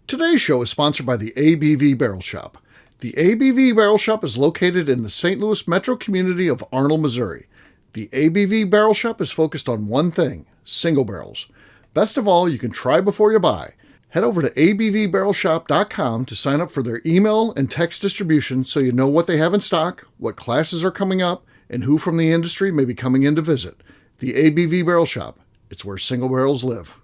Today's show is sponsored by the ABV Barrel Shop. The ABV Barrel Shop is located in the St. Louis metro community of Arnold, Missouri. The ABV Barrel Shop is focused on one thing, single barrels. Best of all, you can try before you buy. Head over to abvbarrelshop.com to sign up for their email and text distribution so you know what they have in stock, what classes are coming up, and who from the industry may be coming in to visit. The ABV Barrel Shop. It's where single barrels live.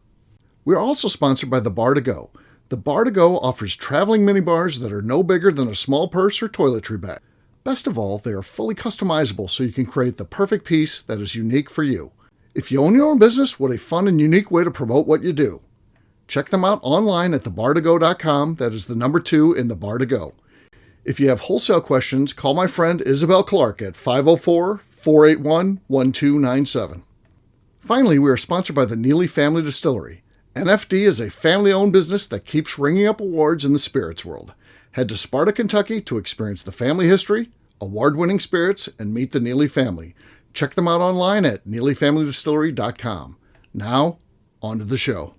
We are also sponsored by the Bar to Go. The Bar to Go offers traveling minibars that are no bigger than a small purse or toiletry bag. Best of all, they are fully customizable so you can create the perfect piece that is unique for you. If you own your own business, what a fun and unique way to promote what you do. Check them out online at thebar2go.com. That is the number 2 in the Bar to Go. If you have wholesale questions, call my friend Isabel Clark at 504-481-1297. Finally, we are sponsored by the Neely Family Distillery. NFD is a family-owned business that keeps ringing up awards in the spirits world. Head to Sparta, Kentucky to experience the family history, award-winning spirits, and meet the Neely family. Check them out online at neelyfamilydistillery.com. Now, on to the show.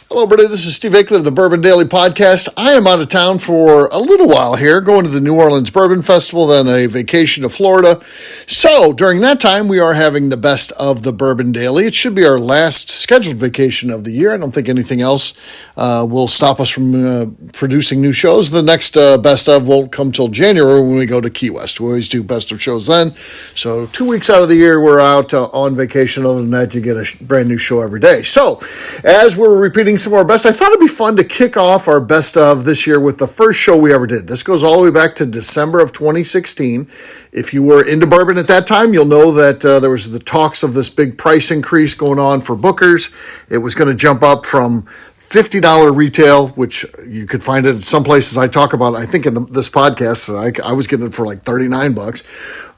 Hello, everybody. This is Steve Akeley of the Bourbon Daily podcast. I am out of town for a little while here, going to the New Orleans Bourbon Festival, then a vacation to Florida. So during that time, we are having the best of the Bourbon Daily. It should be our last scheduled vacation of the year. I don't think anything else will stop us from producing new shows. The next best of won't come till January when we go to Key West. We always do best of shows then. So 2 weeks out of the year, we're out on vacation. Other than that, you get a brand new show every day. So as we're repeating some of our best, I thought it'd be fun to kick off our best of this year with the first show we ever did. This goes all the way back to December of 2016. If you were into bourbon at that time, you'll know that there was the talks of this big price increase going on for Booker's. It was going to jump up from $50 retail, which you could find it at some places I talk about, I think in this podcast. I was getting it for like $39.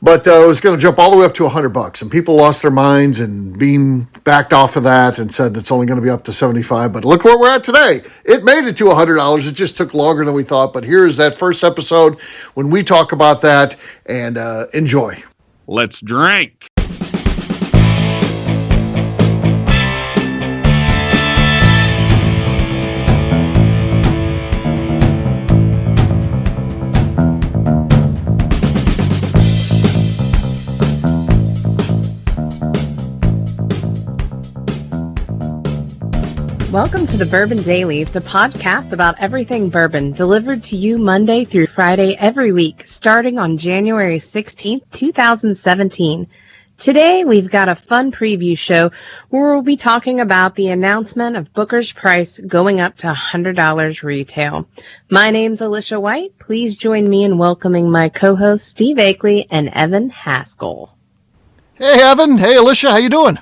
But it was going to jump all the way up to $100, and people lost their minds, and Beam backed off of that and said it's only going to be up to $75. But look where we're at today. It made it to $100. It just took longer than we thought. But here is that first episode when we talk about that, and enjoy. Let's drink. Welcome to the Bourbon Daily, the podcast about everything bourbon, delivered to you Monday through Friday every week, starting on January 16th, 2017. Today, we've got a fun preview show where we'll be talking about the announcement of Booker's price going up to $100 retail. My name's Alicia White. Please join me in welcoming my co-hosts Steve Akeley and Evan Haskell. Hey, Evan. Hey, Alicia. How you doing?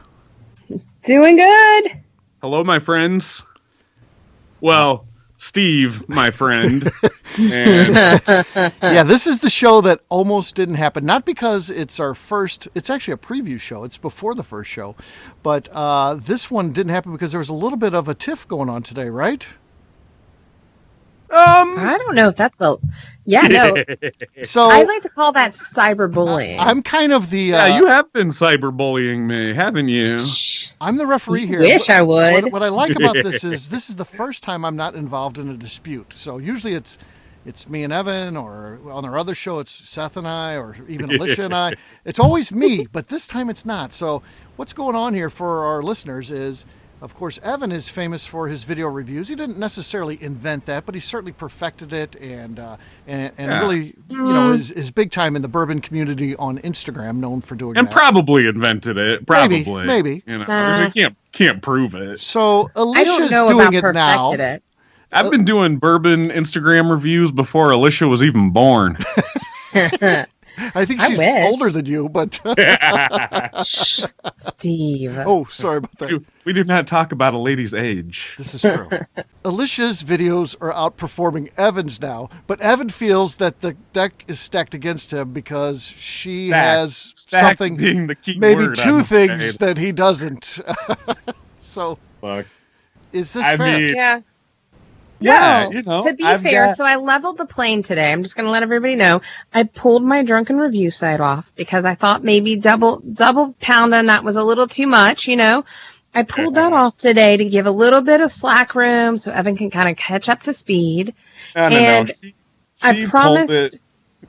Doing good. Hello, my friends. Well, Steve, my friend. And Yeah, this is the show that almost didn't happen. Not because it's our first, it's actually a preview show. It's before the first show. But this one didn't happen because there was a little bit of a tiff going on today, right? I don't know if that's a... Yeah, no. So I like to call that cyberbullying. I'm kind of the... yeah, you have been cyberbullying me, haven't you? I'm the referee here. Wish I would. What I like about this is the first time I'm not involved in a dispute. So usually it's me and Evan, or on our other show it's Seth and I, or even Alicia and I. It's always me, but this time it's not. So what's going on here for our listeners is, of course, Evan is famous for his video reviews. He didn't necessarily invent that, but he certainly perfected it, and really, is big time in the bourbon community on Instagram, known for doing and that. Probably invented it. Probably, maybe. You know, you can't prove it. So Alicia's I don't know doing about it now. it. I've been doing bourbon Instagram reviews before Alicia was even born. I think she's older than you, but Steve. Oh, sorry about that. We do not talk about a lady's age. This is true. Alicia's videos are outperforming Evan's now, but Evan feels that the deck is stacked against him because she has something, being the key maybe word, two I'm things afraid. that he doesn't. So, Fuck. is this I fair? mean, Yeah. Yeah, Well, to be fair, so I leveled the plane today. I'm just going to let everybody know. I pulled my drunken review site off because I thought maybe double pounding, that was a little too much, I pulled that off today to give a little bit of slack room so Evan can kind of catch up to speed. No. She I promised pulled it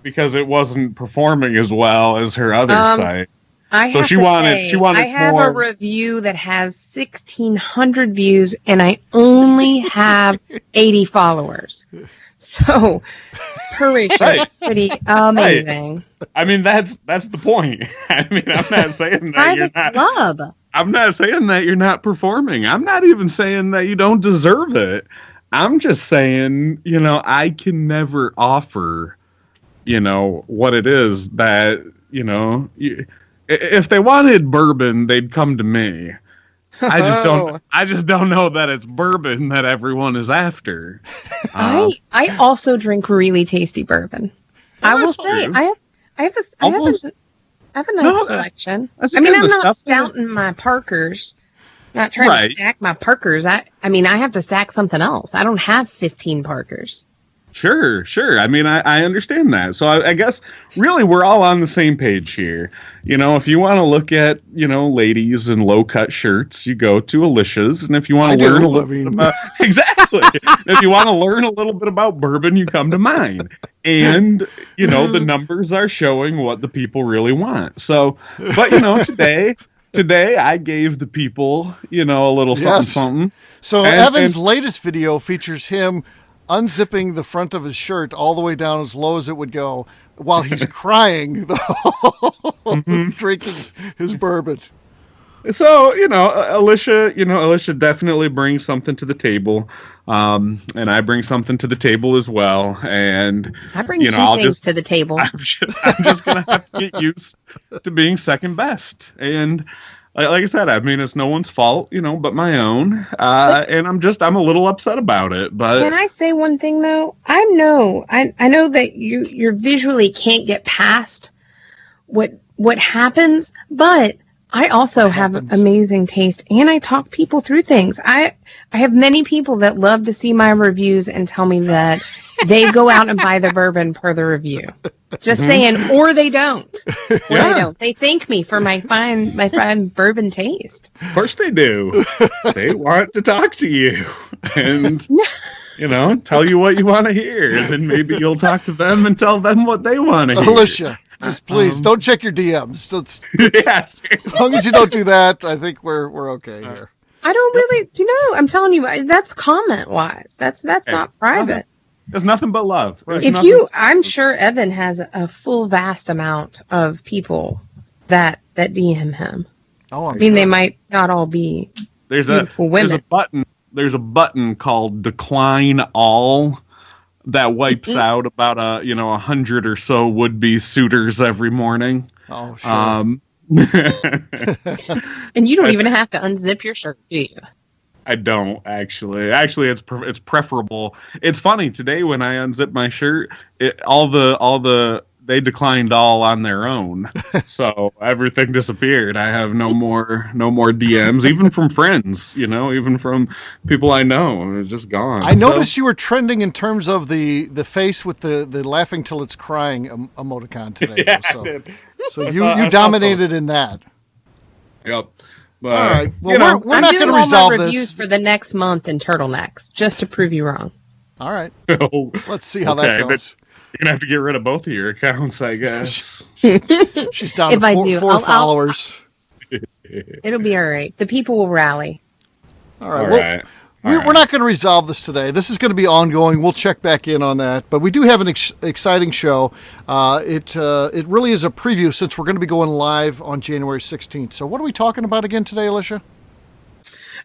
because it wasn't performing as well as her other site. I have a review that has 1,600 views, and I only have 80 followers. So, per ratio, Right. pretty amazing. Right. I mean, that's the point. I mean, I'm not saying that you're Private not. club. I'm not saying that you're not performing. I'm not even saying that you don't deserve it. I'm just saying, I can never offer, what it is that, if they wanted bourbon, they'd come to me. I just don't know that it's bourbon that everyone is after. I also drink really tasty bourbon. I will say, I have a nice collection. I mean, I'm not stouting my Parkers. Not trying to stack my Parkers. I mean, I have to stack something else. I don't have 15 Parkers. Sure. I mean, I understand that. So I guess really we're all on the same page here. If you want to look at, ladies in low-cut shirts, you go to Alicia's. And if you want to learn a little bit about... Exactly. If you want to learn a little bit about bourbon, you come to mine. And, the numbers are showing what the people really want. So, but, today I gave the people, a little something. So Evan's latest video features him unzipping the front of his shirt all the way down as low as it would go while he's crying, drinking his bourbon. So, Alicia definitely brings something to the table. And I bring something to the table as well. And I bring two things to the table. I'm just going to have to get used to being second best. And like I said, I mean, it's no one's fault, but my own. And I'm a little upset about it. But can I say one thing though? I know that you visually can't get past what happens, but I also have amazing taste, and I talk people through things. I have many people that love to see my reviews and tell me that they go out and buy the bourbon per the review. Just saying, or they don't. Or they don't. They thank me for my fine bourbon taste. Of course they do. They want to talk to you and, tell you what you want to hear. And then maybe you'll talk to them and tell them what they want to hear. Alicia, just please don't check your DMs. As long as you don't do that, I think we're okay here. I don't really, I'm telling you, that's comment wise. That's not private. There's nothing but love. I'm sure Evan has a full vast amount of people that DM him. Oh, they might not all be beautiful women. There's a button called Decline All that wipes out about 100 or so would-be suitors every morning. Oh, sure. And you don't even have to unzip your shirt, do you? I don't actually. Actually, it's preferable. It's funny today when I unzipped my shirt, they declined all on their own, so everything disappeared. I have no more DMs, even from friends. Even from people I know. It's just gone. I noticed you were trending in terms of the face with the laughing till it's crying emoticon today. Yeah, so I did. So you dominated in that. Yep. All right. Well, we're not going to resolve this. Reviews for the next month in turtlenecks, just to prove you wrong. All right. Let's see how that goes. You're going to have to get rid of both of your accounts, I guess. She's down to four followers. It'll be all right. The people will rally. All right. We're not going to resolve this today. This is going to be ongoing. We'll check back in on that. But we do have an exciting show. It really is a preview since we're going to be going live on January 16th. So what are we talking about again today, Alicia?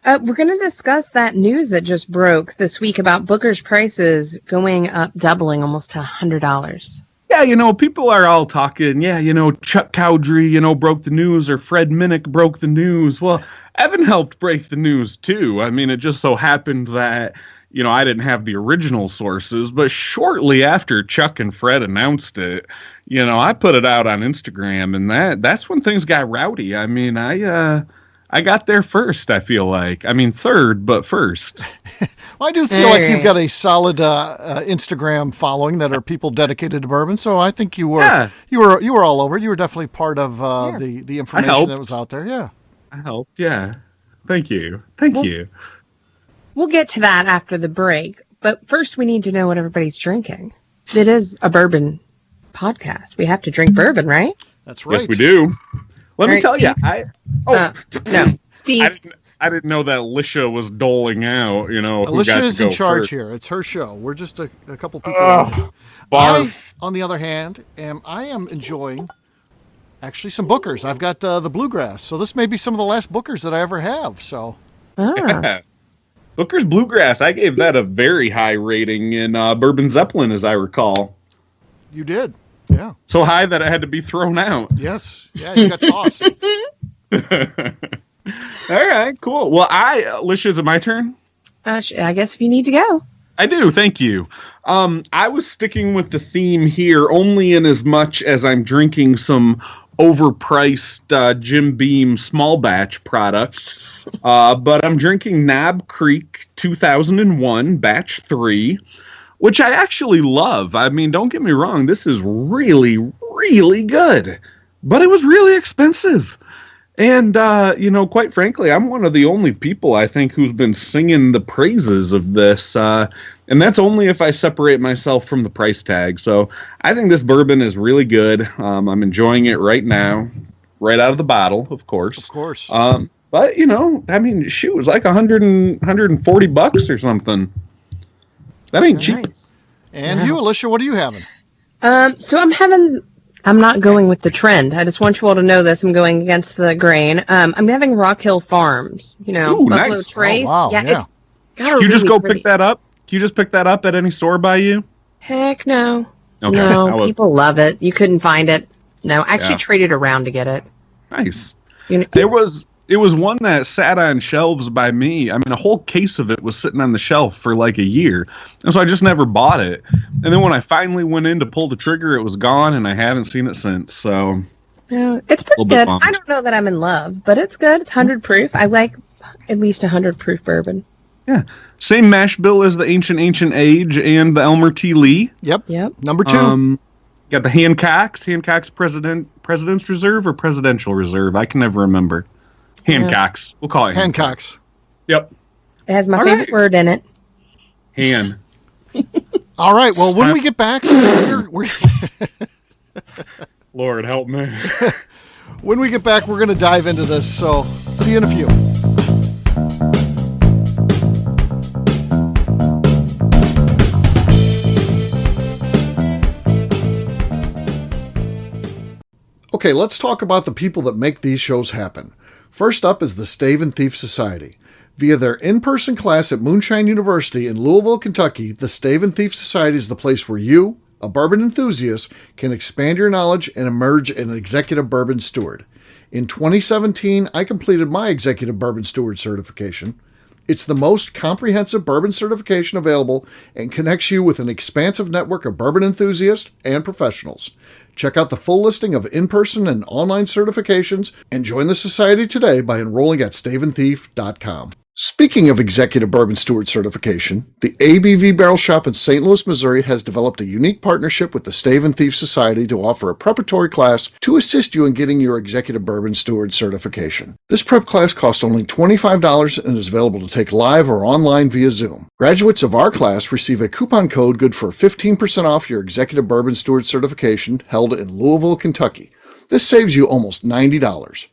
We're going to discuss that news that just broke this week about Booker's prices going up, doubling almost to $100. Yeah, people are all talking, Chuck Cowdery, broke the news, or Fred Minnick broke the news. Well, Evan helped break the news, too. I mean, it just so happened that, I didn't have the original sources, but shortly after Chuck and Fred announced it, I put it out on Instagram, and that's when things got rowdy. I mean, I got there first, I feel like. I mean, third, but first. Well, I do feel like you've got a solid Instagram following that are people dedicated to bourbon. So I think you were all over it. You were definitely part of the information that was out there. Yeah. I helped, yeah. Thank you. Thank you. We'll get to that after the break. But first, we need to know what everybody's drinking. It is a bourbon podcast. We have to drink bourbon, right? That's right. Yes, we do. Let me tell you. No, Steve. I didn't know that Alicia was doling out. Alicia is in charge here. It's her show. We're just a couple people. I, on the other hand, I am enjoying actually some Bookers. I've got the Bluegrass, so this may be some of the last Bookers that I ever have. So, Booker's Bluegrass. I gave that a very high rating in Bourbon Zeppelin, as I recall. You did, yeah. So high that it had to be thrown out. Yes, yeah, you got tossed. All right, cool. Well, Alicia, is it my turn? I guess if you need to go. I do, thank you. I was sticking with the theme here only in as much as I'm drinking some overpriced Jim Beam small batch product. But I'm drinking Knob Creek 2001 Batch 3, which I actually love. I mean, don't get me wrong, this is really, really good. But it was really expensive. And, quite frankly, I'm one of the only people, I think, who's been singing the praises of this. And that's only if I separate myself from the price tag. So I think this bourbon is really good. I'm enjoying it right now, right out of the bottle, of course. Of course. But, shoot, it was like $140 or something. That ain't cheap. Nice. And you, Alicia, what are you having? So I'm not going with the trend. I just want you all to know this. I'm going against the grain. I'm having Rock Hill Farms, Ooh, Buffalo nice. Trace. Oh, wow, yeah. It's got Can you just go pick that up? Can you just pick that up at any store by you? Heck no. Okay, No, people love it. You couldn't find it. No, I actually traded around to get it. Nice. It was one that sat on shelves by me. I mean, a whole case of it was sitting on the shelf for like a year. And so I just never bought it. And then when I finally went in to pull the trigger, it was gone, and I haven't seen it since. So Yeah, it's pretty good. I don't know that I'm in love, but it's good. It's 100 proof. I like at least 100 proof bourbon. Yeah. Same mash bill as the Ancient Age and the Elmer T. Lee. Yep. Yep. Number 2. Got the Hancock's President's Reserve or Presidential Reserve. I can never remember. Hancock's. We'll call it Hancock's. Yep. It has my favorite word in it. Han. All right. Well, when we get back, Lord help me. When we get back, we're going to dive into this. So, see you in a few. Okay, let's talk about the people that make these shows happen. First up is the Stave and Thief Society. Via their in-person class at Moonshine University in Louisville, Kentucky, the Stave and Thief Society is the place where you, a bourbon enthusiast, can expand your knowledge and emerge an executive bourbon steward. In 2017, I completed my executive bourbon steward certification. It's the most comprehensive bourbon certification available and connects you with an expansive network of bourbon enthusiasts and professionals. Check out the full listing of in-person and online certifications and join the society today by enrolling at staveandthief.com. Speaking of Executive Bourbon Steward certification, the ABV Barrel Shop in St. Louis, Missouri has developed a unique partnership with the Stave and Thief Society to offer a preparatory class to assist you in getting your Executive Bourbon Steward certification. This prep class costs only $25 and is available to take live or online via Zoom. Graduates of our class receive a coupon code good for 15% off your Executive Bourbon Steward certification held in Louisville, Kentucky. This saves you almost $90.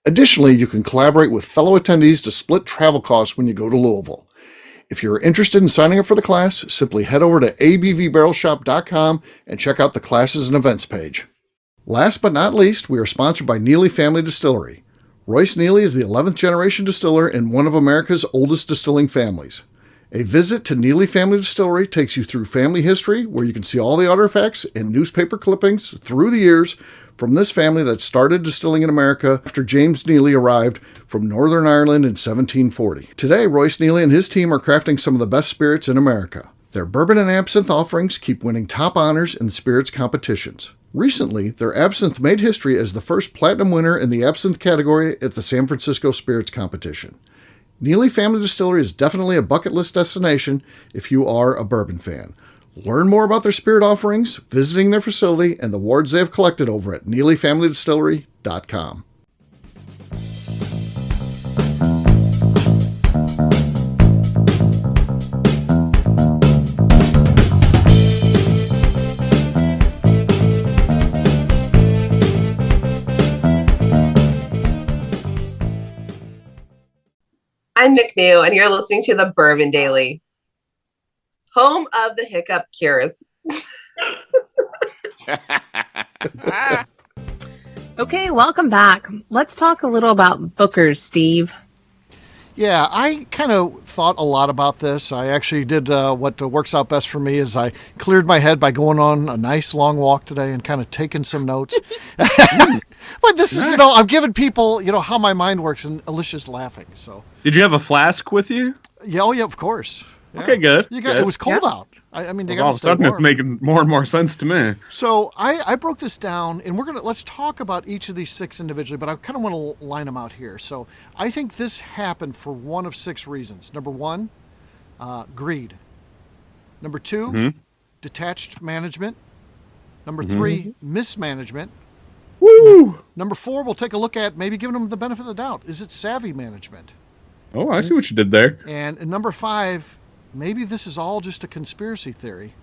Additionally, you can collaborate with fellow attendees to split travel costs when you go to Louisville. If you're interested in signing up for the class, simply head over to abvbarrelshop.com and check out the classes and events page. Last but not least, we are sponsored by Neely Family Distillery. Royce Neely is the 11th generation distiller in one of America's oldest distilling families. A visit to Neely Family Distillery takes you through family history, where you can see all the artifacts and newspaper clippings through the years from this family that started distilling in America after James Neely arrived from Northern Ireland in 1740. Today, Royce Neely and his team are crafting some of the best spirits in America. Their bourbon and absinthe offerings keep winning top honors in the spirits competitions. Recently, their absinthe made history as the first platinum winner in the absinthe category at the San Francisco Spirits Competition. Neely Family Distillery is definitely a bucket list destination if you are a bourbon fan. Learn more about their spirit offerings, visiting their facility, and the awards they have collected over at NeelyFamilyDistillery.com. I'm McNew, and you're listening to the Bourbon Daily, home of the hiccup cures. Okay, welcome back. Let's talk a little about Booker's, Steve. Yeah, I kind of thought a lot about this. I actually did what works out best for me is I cleared my head by going on a nice long walk today and kind of taking some notes. But this is, I'm giving people, how my mind works, and Alicia's laughing. So, Did you have a flask with you? yeah, oh yeah, of course. Yeah. Okay, good. It good. was cold out. I mean, they All of a sudden, it's making more and more sense to me. So I broke this down, and let's talk about each of these 6 individually, but I kind of want to line them out here. So I think this happened for one of 6 reasons. Number 1, greed. Number 2, detached management. Number 3, mismanagement. Woo! Number 4, we'll take a look at maybe giving them the benefit of the doubt. Is it savvy management? Oh, I see what you did there. And number 5, maybe this is all just a conspiracy theory.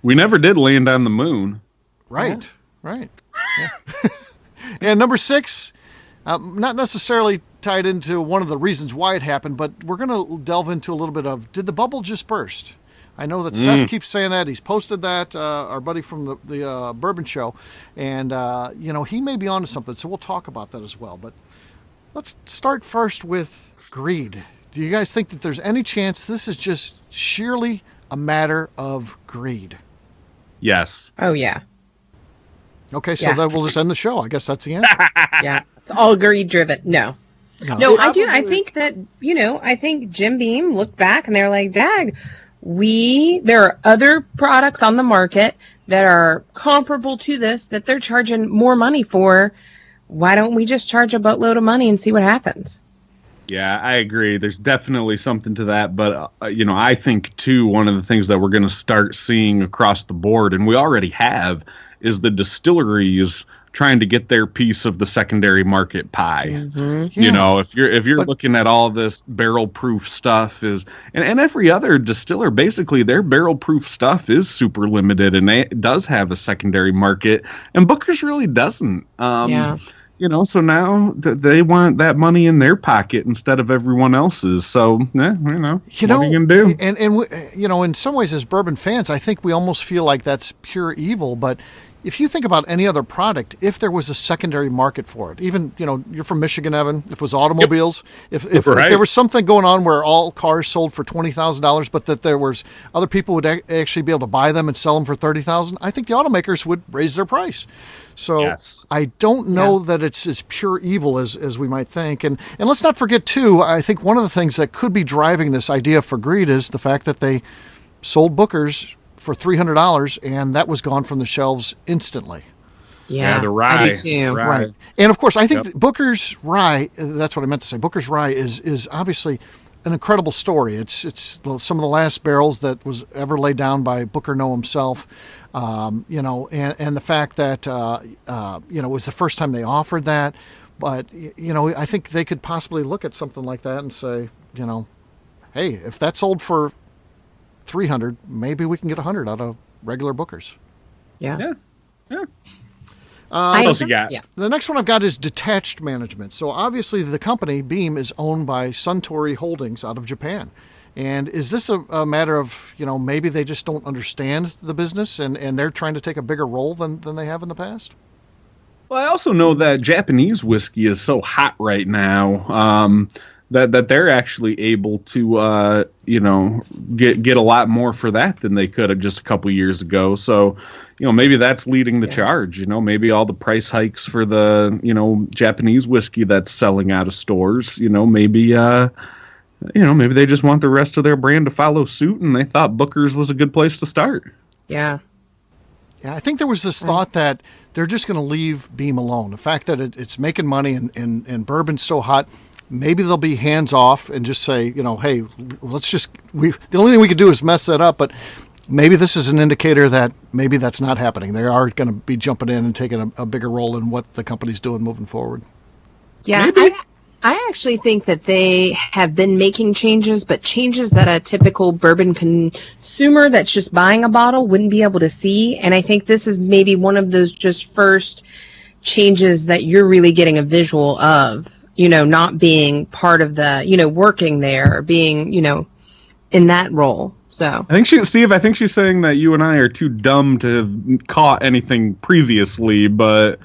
We never did land on the moon. Right, right. Yeah. And number 6, not necessarily tied into one of the reasons why it happened, but we're going to delve into a little bit of, did the bubble just burst? I know that Seth keeps saying that. He's posted that, our buddy from the Bourbon Show. And, he may be onto something, so we'll talk about that as well. But let's start first with greed. Do you guys think that there's any chance this is just sheerly a matter of greed? Yes. Oh, yeah. Okay, so then we'll just end the show. I guess that's the answer. Yeah. It's all greed driven. No, I do. I think that, I think Jim Beam looked back and they're like, Dag, there are other products on the market that are comparable to this that they're charging more money for. Why don't we just charge a buttload of money and see what happens? Yeah, I agree. There's definitely something to that. But, I think, too, one of the things that we're going to start seeing across the board, and we already have, is the distilleries trying to get their piece of the secondary market pie. Mm-hmm. If you're looking at all this barrel proof stuff and every other distiller, basically their barrel proof stuff is super limited and it does have a secondary market, and Booker's really doesn't. So now they want that money in their pocket instead of everyone else's. So, what are you going to do? And in some ways as bourbon fans, I think we almost feel like that's pure evil. But if you think about any other product, if there was a secondary market for it, even, you're from Michigan, Evan, if it was automobiles, if there was something going on where all cars sold for $20,000, but that there was other people would actually be able to buy them and sell them for $30,000, I think the automakers would raise their price. So yes. I don't know that it's as pure evil as we might think. And let's not forget, too, I think one of the things that could be driving this idea for greed is the fact that they sold Booker's for $300, and that was gone from the shelves instantly. Yeah, the rye. I do too. Right. And of course, I think Booker's rye, that's what I meant to say, Booker's rye is obviously an incredible story. It's some of the last barrels that was ever laid down by Booker Noe himself, and the fact that, it was the first time they offered that. But, I think they could possibly look at something like that and say, hey, if that sold for $300, maybe we can get $100 out of regular Bookers. Yeah. What else you got? Yeah. The next one I've got is detached management. So obviously the company, Beam, is owned by Suntory Holdings out of Japan. And is this a matter of, maybe they just don't understand the business and they're trying to take a bigger role than they have in the past? Well, I also know that Japanese whiskey is so hot right now that they're actually able to, get a lot more for that than they could have just a couple years ago. So, maybe that's leading the charge. Maybe all the price hikes for the, Japanese whiskey that's selling out of stores, maybe they just want the rest of their brand to follow suit, and they thought Booker's was a good place to start. Yeah. Yeah, I think there was this thought that they're just going to leave Beam alone. The fact that it's making money and bourbon's so hot, maybe they'll be hands off and just say, hey, the only thing we could do is mess that up. But maybe this is an indicator that maybe that's not happening. They are going to be jumping in and taking a bigger role in what the company's doing moving forward. Yeah, I actually think that they have been making changes, but changes that a typical bourbon consumer that's just buying a bottle wouldn't be able to see. And I think this is maybe one of those just first changes that you're really getting a visual of not being part of the, working there or being, in that role. So I think she's saying that you and I are too dumb to have caught anything previously, but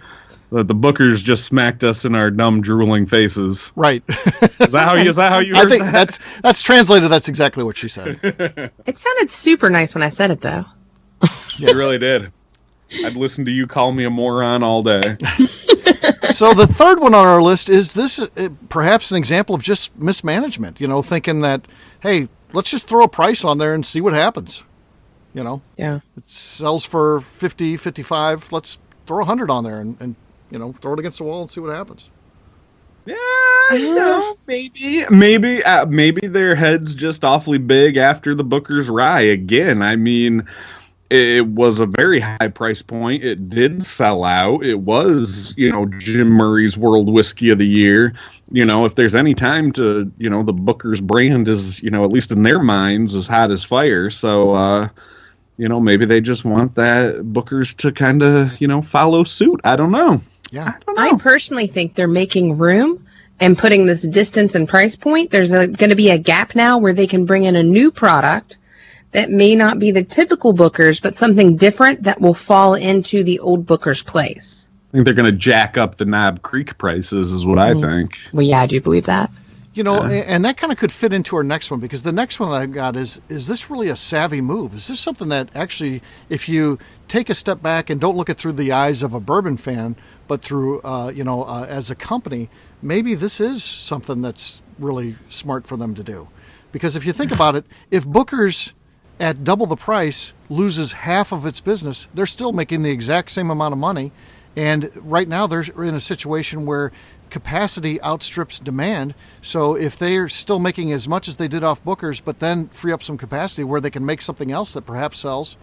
the bookers just smacked us in our dumb, drooling faces. Right. Is that how you I heard think that? that's translated. That's exactly what she said. it sounded super nice when I said it, though. You really did. I'd listen to you call me a moron all day. So the third one on our list is this perhaps an example of just mismanagement, thinking that, hey, let's just throw a price on there and see what happens. Yeah. It sells for 50, 55. Let's throw 100 on there and throw it against the wall and see what happens. Yeah, maybe their head's just awfully big after the Booker's Rye again. I mean, it was a very high price point. It did sell out. It was, Jim Murray's World Whiskey of the Year. If there's any time to, the Booker's brand is, at least in their minds, as hot as fire. So, maybe they just want that Booker's to kind of, follow suit. I don't know. Yeah. I personally think they're making room and putting this distance and price point. There's going to be a gap now where they can bring in a new product that may not be the typical Booker's, but something different that will fall into the old Booker's place. I think they're going to jack up the Knob Creek prices is what I think. Well, yeah, I do believe that. And that kind of could fit into our next one, because the next one I've got is this really a savvy move? Is this something that actually, if you take a step back and don't look at through the eyes of a bourbon fan, but through, as a company, maybe this is something that's really smart for them to do? Because if you think about it, if Booker's at double the price loses half of its business, they're still making the exact same amount of money. And right now they're in a situation where capacity outstrips demand. So if they're still making as much as they did off Booker's, but then free up some capacity where they can make something else that perhaps sells,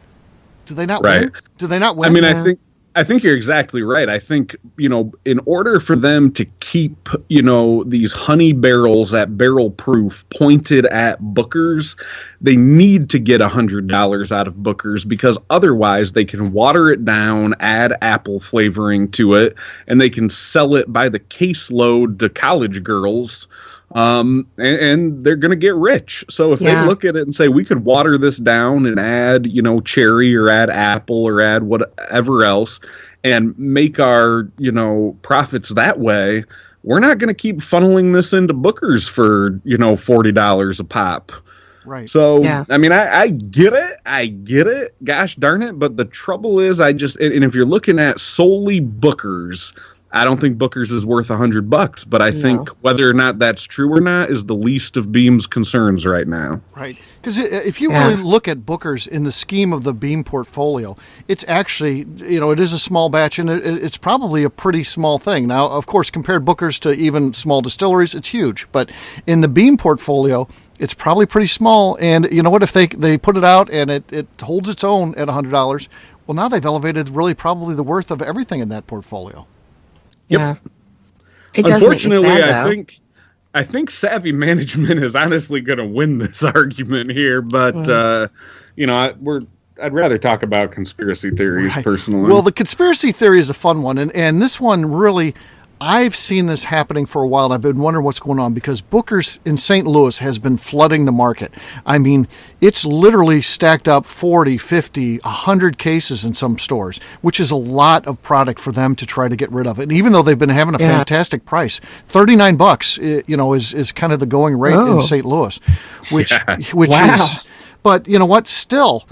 do they not win? Do they not win? I mean, I think you're exactly right. I think, in order for them to keep, these honey barrels at barrel proof pointed at Booker's, they need to get $100 out of Booker's, because otherwise they can water it down, add apple flavoring to it, and they can sell it by the caseload to college girls. And they're going to get rich. So if they look at it and say, we could water this down and add, cherry or add apple or add whatever else and make our, profits that way, we're not going to keep funneling this into Booker's for, $40 a pop. Right. So, I mean, I get it. Gosh darn it. But the trouble is and if you're looking at solely Booker's, I don't think Booker's is worth $100, but I think whether or not that's true or not is the least of Beam's concerns right now. Right. Because if you really look at Booker's in the scheme of the Beam portfolio, it's actually, it is a small batch, and it's probably a pretty small thing. Now, of course, compared Booker's to even small distilleries, it's huge. But in the Beam portfolio, it's probably pretty small. And you know what? If they put it out and it holds its own at $100, well, now they've elevated really probably the worth of everything in that portfolio. Yep. Yeah. Unfortunately, I think savvy management is honestly going to win this argument here, but I'd rather talk about conspiracy theories personally. Well, the conspiracy theory is a fun one, and this one really, I've seen this happening for a while, and I've been wondering what's going on, because Booker's in St. Louis has been flooding the market. I mean, it's literally stacked up 40, 50, 100 cases in some stores, which is a lot of product for them to try to get rid of. And even though they've been having a fantastic price, $39, is kind of the going rate in St. Louis, which is, but you know what, still,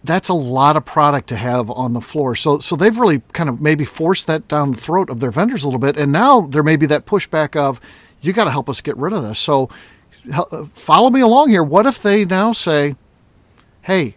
that's a lot of product to have on the floor. So they've really kind of maybe forced that down the throat of their vendors a little bit. And now there may be that pushback of, you got to help us get rid of this. So follow me along here. What if they now say, hey,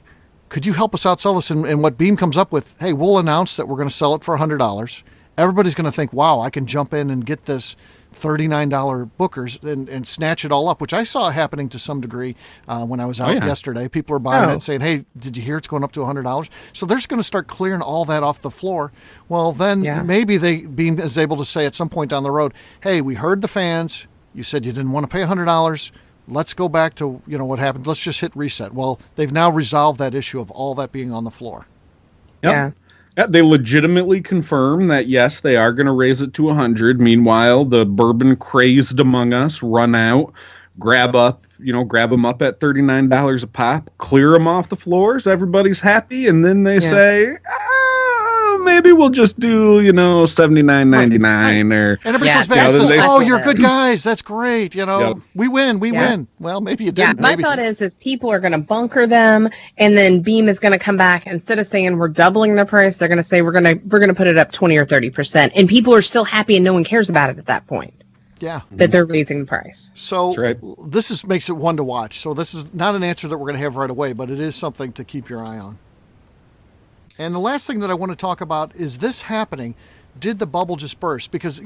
could you help us outsell this? And what Beam comes up with, hey, we'll announce that we're going to sell it for $100. Everybody's going to think, wow, I can jump in and get this $39 Booker's and snatch it all up, which I saw happening to some degree when I was out yesterday. People were buying it saying, hey, did you hear it's going up to $100? So they're just going to start clearing all that off the floor. Well, then maybe Beam is able to say at some point down the road, hey, we heard the fans. You said you didn't want to pay $100. Let's go back to, what happened. Let's just hit reset. Well, they've now resolved that issue of all that being on the floor. Yep. Yeah. Yeah, they legitimately confirm that, yes, they are going to raise it to 100. Meanwhile, the bourbon crazed among us run out, grab them up at $39 a pop, clear them off the floors. Everybody's happy. And then they say, maybe we'll just do, $79.99 or. And everybody comes back and says, you're good guys. That's great. We win. Well, maybe you didn't. My thought is people are going to bunker them, and then Beam is going to come back. Instead of saying we're doubling the price, they're going to say we're going to put it up 20 or 30%. And people are still happy and no one cares about it at that point. Yeah. That they're raising the price. So this makes it one to watch. So this is not an answer that we're going to have right away, but it is something to keep your eye on. And the last thing that I want to talk about is this happening. Did the bubble just burst? Because,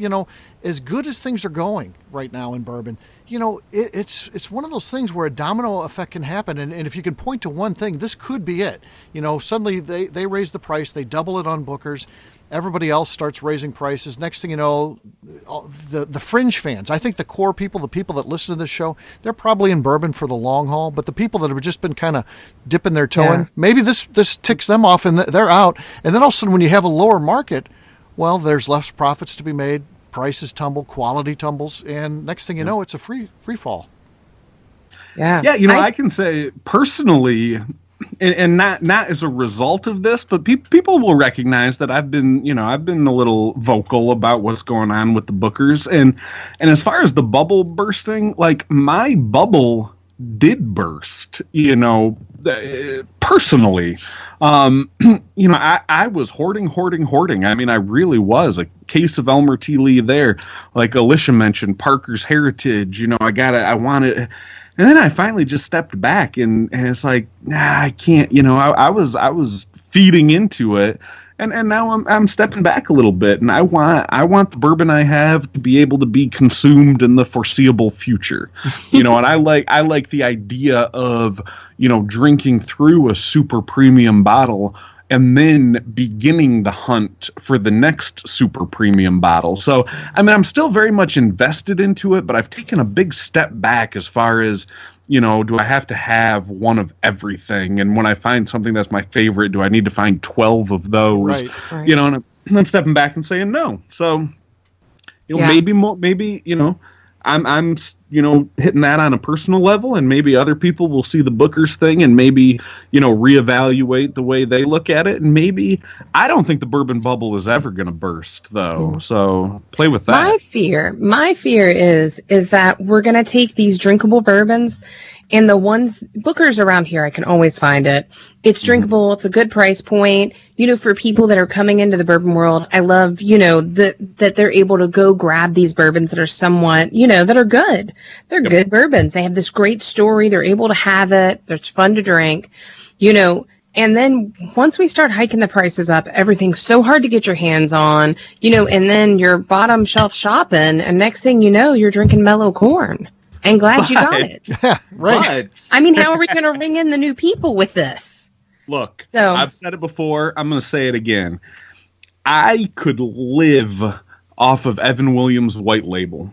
as good as things are going right now in bourbon, it's one of those things where a domino effect can happen. And if you can point to one thing, this could be it. Suddenly they raise the price, they double it on Booker's. Everybody else starts raising prices. Next thing you know, the fringe fans, I think the core people, the people that listen to this show, they're probably in bourbon for the long haul. But the people that have just been kind of dipping their toe in, maybe this ticks them off and they're out. And then all of a sudden when you have a lower market, well, there's less profits to be made. Prices tumble, quality tumbles. And next thing you know, it's a free fall. Yeah. Yeah, I can say personally, and not as a result of this, but people will recognize that I've been a little vocal about what's going on with the Bookers, and as far as the bubble bursting, like my bubble did burst, personally. I was hoarding. I mean, I really was. A case of Elmer T. Lee there, like Alicia mentioned, Parker's Heritage. I want it. And then I finally just stepped back and it's like, I can't, I was feeding into it. And now I'm stepping back a little bit, and I want the bourbon I have to be able to be consumed in the foreseeable future. And I like the idea of, drinking through a super premium bottle and then beginning the hunt for the next super premium bottle. So, I mean, I'm still very much invested into it, but I've taken a big step back as far as, do I have to have one of everything? And when I find something that's my favorite, do I need to find 12 of those? Right. And I'm stepping back and saying no. So, maybe, I'm hitting that on a personal level, and maybe other people will see the Booker's thing and maybe, reevaluate the way they look at it. And maybe, I don't think the bourbon bubble is ever going to burst, though. So play with that. My fear is that we're going to take these drinkable bourbons, and the ones, Booker's around here, I can always find it. It's drinkable. It's a good price point. For people that are coming into the bourbon world, I love, that they're able to go grab these bourbons that are somewhat, that are good. They're good bourbons. They have this great story. They're able to have it. It's fun to drink, and then once we start hiking the prices up, everything's so hard to get your hands on, and then you're bottom shelf shopping, and next thing you know, you're drinking mellow corn. And glad you got it. Yeah, right. I mean, how are we going to ring in the new people with this? Look, I've said it before. I'm going to say it again. I could live off of Evan Williams' White Label.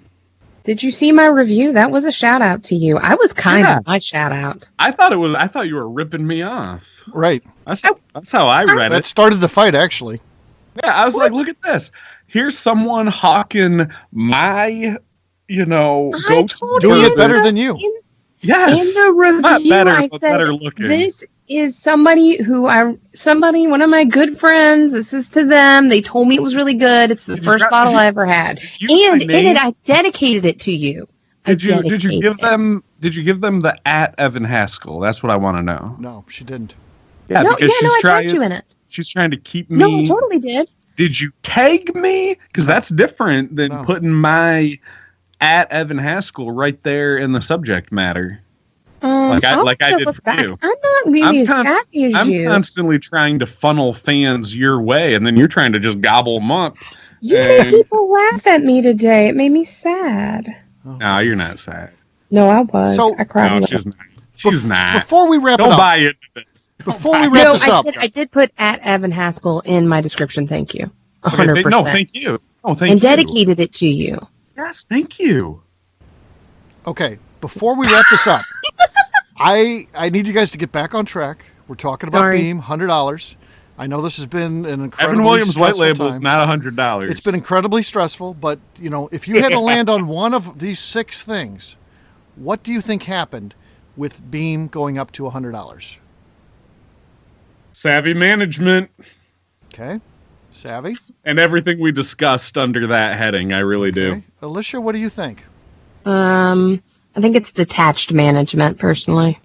Did you see my review? That was a shout out to you. I was kind of my shout out. I thought you were ripping me off. Right. That's how I read it. That started the fight, actually. Yeah, I was like, look at this. Here's someone hawking my, go doing it better than you. Yes. In the review, not better, I but said, better looking. This is one of my good friends. This is to them. They told me it was really good. It's the first bottle I ever had. And in it, I dedicated it to you. Did you give them the @ Evan Haskell? That's what I want to know. No, she didn't. Yeah, because I tagged you in it. She's trying to keep me. No, I totally did. Did you tag me? Because that's different than putting my @ Evan Haskell right there in the subject matter. Like I did for you. I'm not really as happy as you. I'm constantly trying to funnel fans your way, and then you're trying to just gobble them up. You made people laugh at me today. It made me sad. No, you're not sad. No, I was. I cried. No, she's not. She's not. Before we wrap it up. Don't buy into this. Before we wrap this up. I did put @ Evan Haskell in my description. Thank you. 100%. No, thank you. Oh, thank you. And dedicated it to you. Yes, thank you. Okay, before we wrap this up, I need you guys to get back on track. We're talking about Beam, $100. I know this has been an incredibly Evan Williams White stressful Label is time. not $100. It's been incredibly stressful, but if you had to land on one of these 6 things, what do you think happened with Beam going up to $100? Savvy management. Okay, savvy. And everything we discussed under that heading, I really do. Alicia, what do you think? I think it's detached management, personally.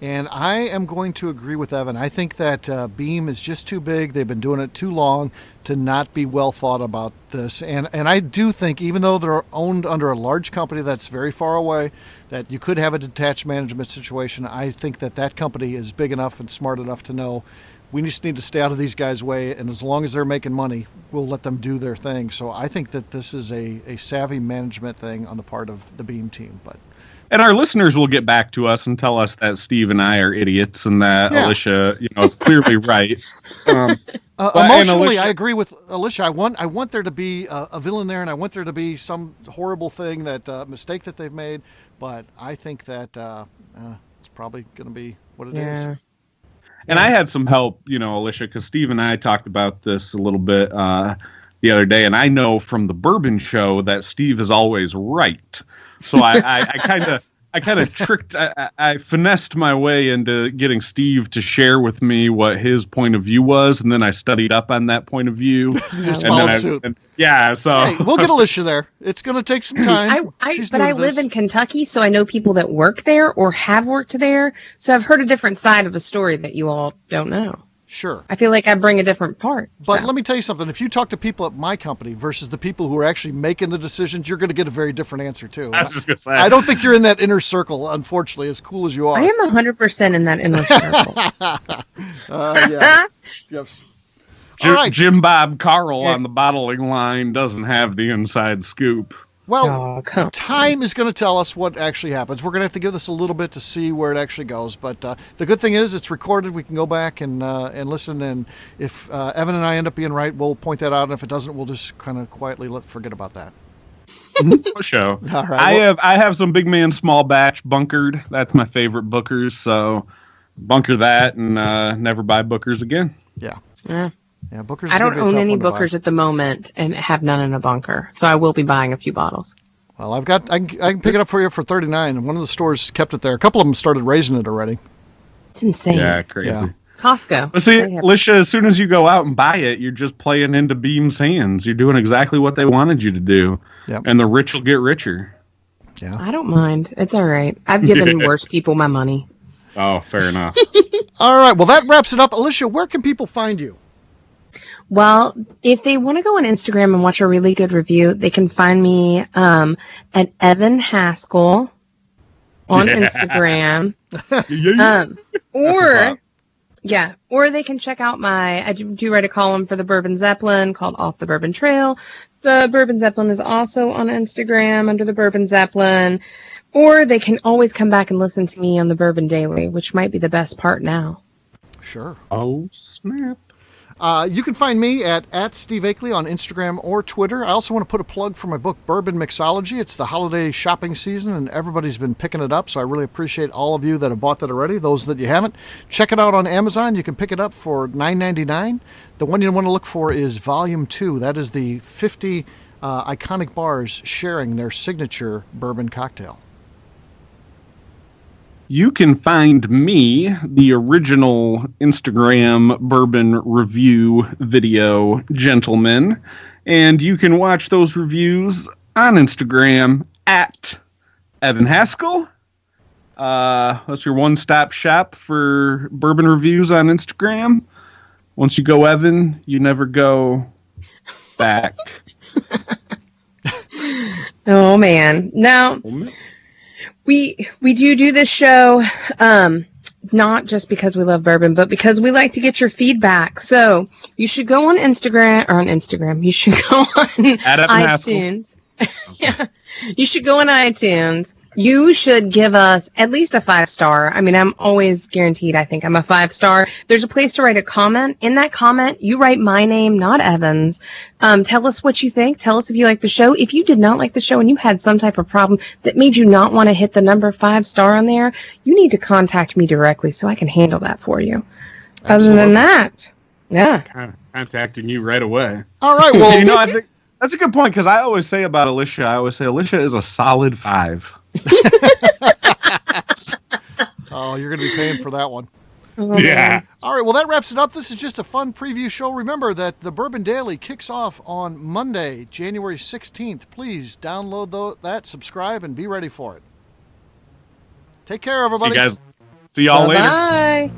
And I am going to agree with Evan. I think that Beam is just too big. They've been doing it too long to not be well thought about this. And I do think, even though they're owned under a large company that's very far away, that you could have a detached management situation. I think that company is big enough and smart enough to know we just need to stay out of these guys' way. And as long as they're making money, we'll let them do their thing. So I think that this is a savvy management thing on the part of the Beam team. And our listeners will get back to us and tell us that Steve and I are idiots and that Alicia, is clearly right. Emotionally, Alicia, I agree with Alicia. I want there to be a villain there, and I want there to be some horrible thing mistake that they've made. But I think that it's probably going to be what it is. And I had some help, Alicia, because Steve and I talked about this a little bit the other day, and I know from the Bourbon Show that Steve is always right. So I kind of tricked, I finessed my way into getting Steve to share with me what his point of view was, and then I studied up on that point of view. You just followed suit. So hey, we'll get Alicia there. It's going to take some time. I live in Kentucky, so I know people that work there or have worked there. So I've heard a different side of a story that you all don't know. Sure. I feel like I bring a different part. But let me tell you something. If you talk to people at my company versus the people who are actually making the decisions, you're going to get a very different answer, too. I was just going to say. I don't think you're in that inner circle, unfortunately, as cool as you are. I am 100% in that inner circle. Yeah. Yes. All right. Jim Bob Carl on the bottling line doesn't have the inside scoop. Well, time is going to tell us what actually happens. We're going to have to give this a little bit to see where it actually goes. But the good thing is it's recorded. We can go back and listen. And if Evan and I end up being right, we'll point that out. And if it doesn't, we'll just kind of quietly forget about that. Show. All right. I have some big man small batch bunkered. That's my favorite Bookers. So bunker that and never buy Bookers again. Yeah. Yeah, Booker's. I don't own any Bookers at the moment and have none in a bunker, so I will be buying a few bottles. Well, I can pick it up for you for $39, and one of the stores kept it there. A couple of them started raising it already. It's insane. Yeah, crazy. Yeah. Costco. But see, Alicia, as soon as you go out and buy it, you're just playing into Beam's hands. You're doing exactly what they wanted you to do. Yep. And the rich will get richer. Yeah. I don't mind. It's all right. I've given worse people my money. Oh, fair enough. All right. Well, that wraps it up. Alicia, where can people find you? Well, if they want to go on Instagram and watch a really good review, they can find me at Evan Haskell on Instagram. Or they can check out I do write a column for the Bourbon Zeppelin called Off the Bourbon Trail. The Bourbon Zeppelin is also on Instagram under the Bourbon Zeppelin. Or they can always come back and listen to me on the Bourbon Daily, which might be the best part now. Sure. Oh, snap. You can find me at Steve Akeley on Instagram or Twitter. I also want to put a plug for my book, Bourbon Mixology. It's the holiday shopping season, and everybody's been picking it up, so I really appreciate all of you that have bought that already. Those that you haven't, check it out on Amazon. You can pick it up for $9.99. The one you want to look for is Volume 2. That is the 50 iconic bars sharing their signature bourbon cocktail. You can find me, the original Instagram bourbon review video gentleman, and you can watch those reviews on Instagram at Evan Haskell. That's your one-stop shop for bourbon reviews on Instagram. Once you go Evan, you never go back. Oh, man. Now... We do this show not just because we love bourbon, but because we like to get your feedback. So you should go on Instagram. You should go on iTunes. Yeah, you should go on iTunes. You should give us at least a 5-star. I mean, I'm always guaranteed. I think I'm a 5-star. There's a place to write a comment. In that comment, you write my name, not Evan's. Tell us what you think. Tell us if you like the show. If you did not like the show and you had some type of problem that made you not want to hit the number 5-star on there, you need to contact me directly so I can handle that for you. Absolutely. Other than that, Yeah. Kind of contacting you right away. All right. Well, I think that's a good point because I always say about Alicia, Alicia is a solid 5. oh, you're going to be paying for that one. Yeah. All right, well, that wraps it up. This is just a fun preview show. Remember that the Bourbon Daily kicks off on Monday, January 16th. Please download that, subscribe, and be ready for it. Take care, everybody. See you guys. See y'all later. Bye.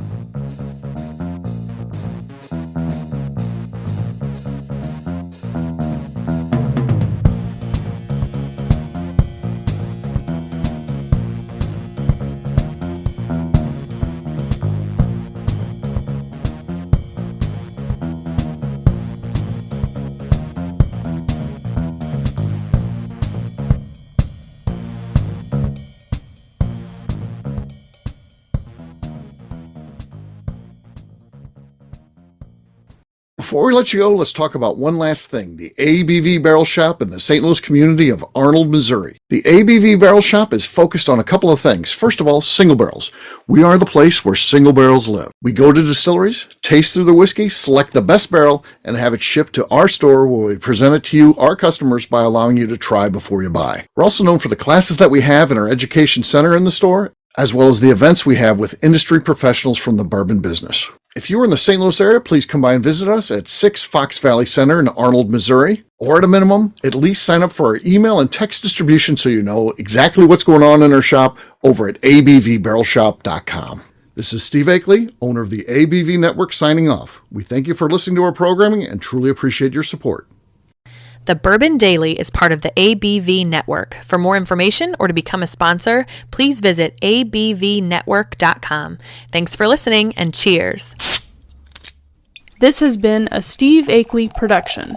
Before we let you go, let's talk about one last thing, the ABV Barrel Shop in the St. Louis community of Arnold, Missouri. The ABV Barrel Shop is focused on a couple of things. First of all, single barrels. We are the place where single barrels live. We go to distilleries, taste through the whiskey, select the best barrel, and have it shipped to our store where we present it to you, our customers, by allowing you to try before you buy. We're also known for the classes that we have in our education center in the store, as well as the events we have with industry professionals from the bourbon business. If you are in the St. Louis area, please come by and visit us at 6 Fox Valley Center in Arnold, Missouri. Or at a minimum, at least sign up for our email and text distribution so you know exactly what's going on in our shop over at abvbarrelshop.com. This is Steve Akeley, owner of the ABV Network, signing off. We thank you for listening to our programming and truly appreciate your support. The Bourbon Daily is part of the ABV Network. For more information or to become a sponsor, please visit abvnetwork.com. Thanks for listening and cheers. This has been a Steve Akeley production.